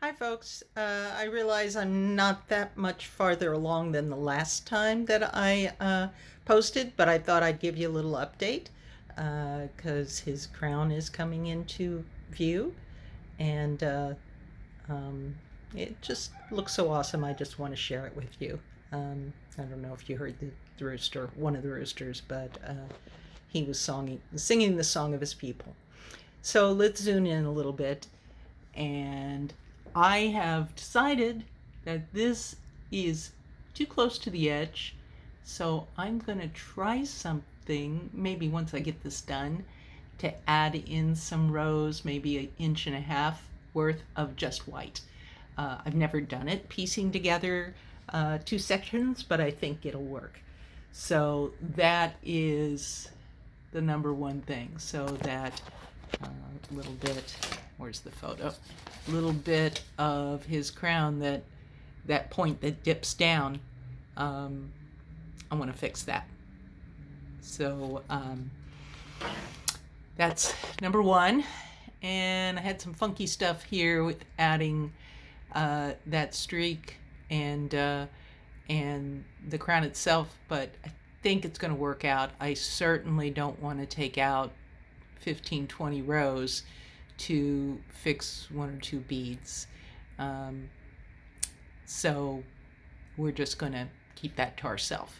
Hi, folks. I realize I'm not that much farther along than the last time that I posted, but I thought I'd give you a little update because his crown is coming into view, and um, it just looks so awesome. I just want to share it with you. I don't know if you heard the rooster, one of the roosters, but he was singing the song of his people. So let's zoom in a little bit, and I have decided that this is too close to the edge, so I'm going to try something, maybe once I get this done, to add in some rows, maybe an inch and a half worth of just white. I've never done it, piecing together two sections, but I think it'll work. So that is the number one thing, so that little bit, where's the photo? A little bit of his crown, that point that dips down. I want to fix that. So that's number one. And I had some funky stuff here with adding that streak and the crown itself, but I think it's going to work out. I certainly don't want to take out 15, 20 rows to fix one or two beads. So we're just going to keep that to ourselves.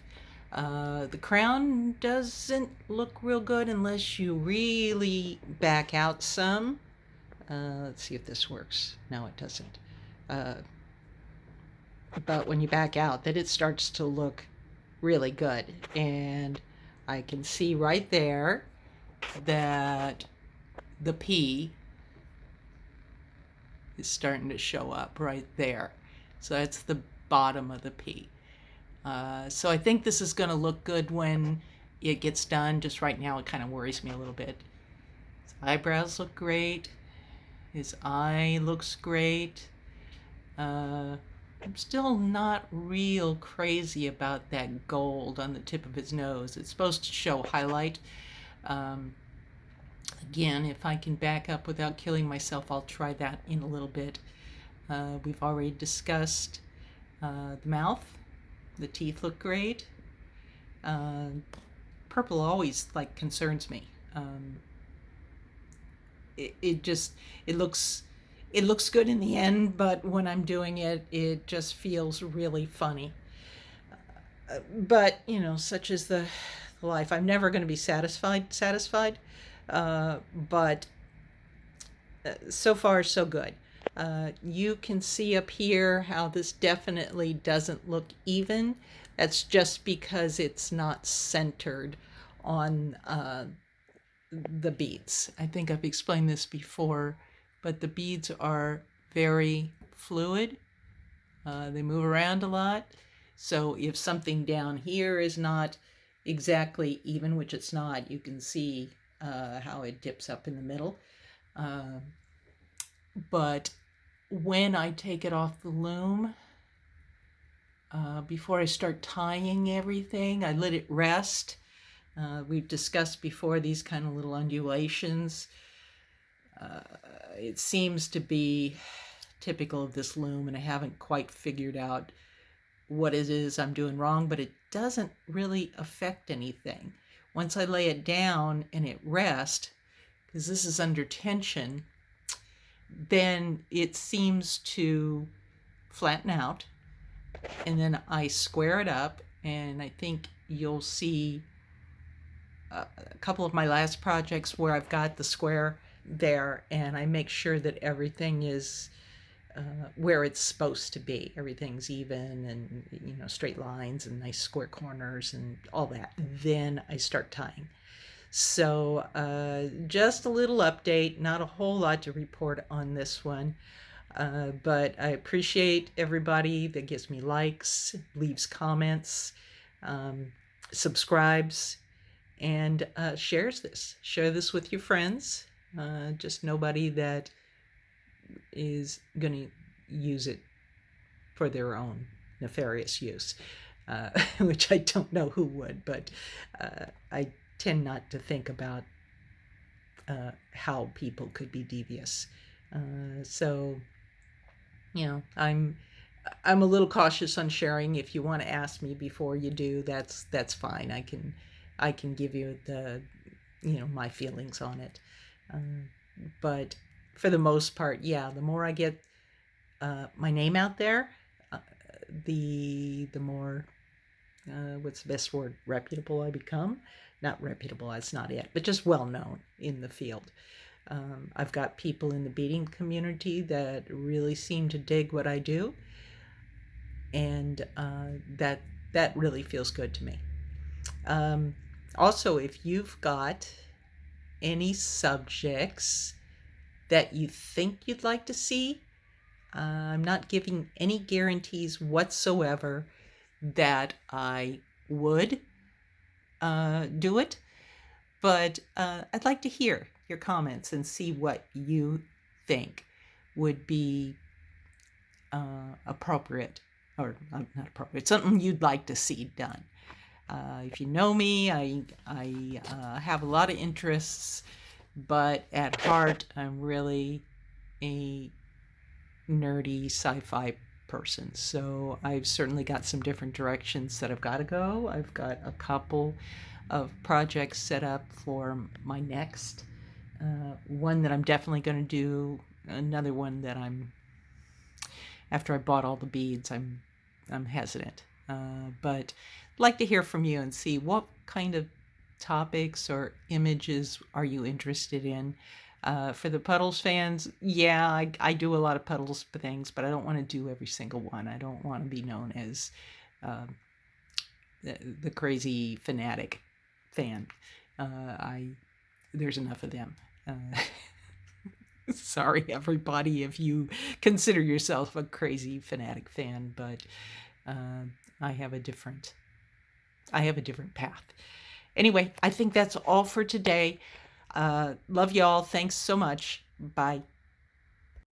The crown doesn't look real good unless you really back out some. Let's see if this works. No, it doesn't. But when you back out, then it starts to look really good. And I can see right there that the P is starting to show up right there. So that's the bottom of the P. So I think this is going to look good when it gets done. Just right now, it kind of worries me a little bit. His eyebrows look great. His eye looks great. I'm still not real crazy about that gold on the tip of his nose. It's supposed to show highlight. Again, if I can back up without killing myself, I'll try that in a little bit. We've already discussed the mouth. The teeth look great. Purple always concerns me. It just it looks good in the end, but when I'm doing it, it just feels really funny. But such is the life. I'm never going to be satisfied. But so far so good. You can see up here how this definitely doesn't look even. That's just because it's not centered on the beads. I think I've explained this before, but the beads are very fluid. They move around a lot. So if something down here is not exactly even, which it's not, you can see how it dips up in the middle. But when I take it off the loom, before I start tying everything, I let it rest. We've discussed before these kind of little undulations. It seems to be typical of this loom, and I haven't quite figured out what it is I'm doing wrong, but it doesn't really affect anything. Once I lay it down and it rests, because this is under tension, then it seems to flatten out, and then I square it up, and I think you'll see a couple of my last projects where I've got the square there, and I make sure that everything is where it's supposed to be. Everything's even, and straight lines and nice square corners and all that. Then I start tying. So just a little update, not a whole lot to report on this one. But I appreciate everybody that gives me likes, leaves comments, subscribes, and shares this. Share this with your friends. Just nobody that is going to use it for their own nefarious use, which I don't know who would, but I tend not to think about how people could be devious. So You know, I'm a little cautious on sharing. If you want to ask me before you do, that's fine. I can give you the my feelings on it. But for the most part, yeah, the more I get my name out there, uh, the more what's the best word, reputable I become. Not reputable, that's not it, but just well known in the field. I've got people in the beading community that really seem to dig what I do, and that really feels good to me. Um, Also, if you've got any subjects that you think you'd like to see, I'm not giving any guarantees whatsoever that I would do it, but I'd like to hear your comments and see what you think would be appropriate, or not appropriate, something you'd like to see done. If you know me, I have a lot of interests, but at heart, I'm really a nerdy sci-fi person. So I've certainly got some different directions that I've got to go. I've got a couple of projects set up for my next one that I'm definitely going to do. Another one that after I bought all the beads, I'm hesitant. But I'd like to hear from you and see what kind of topics or images are you interested in. For the Puddles fans, yeah, I do a lot of Puddles things, but I don't want to do every single one. I don't want to be known as the crazy fanatic fan. I There's enough of them. Sorry, everybody, if you consider yourself a crazy fanatic fan, but uh, I have a different path. Anyway, I think that's all for today. Love y'all. Thanks so much. Bye.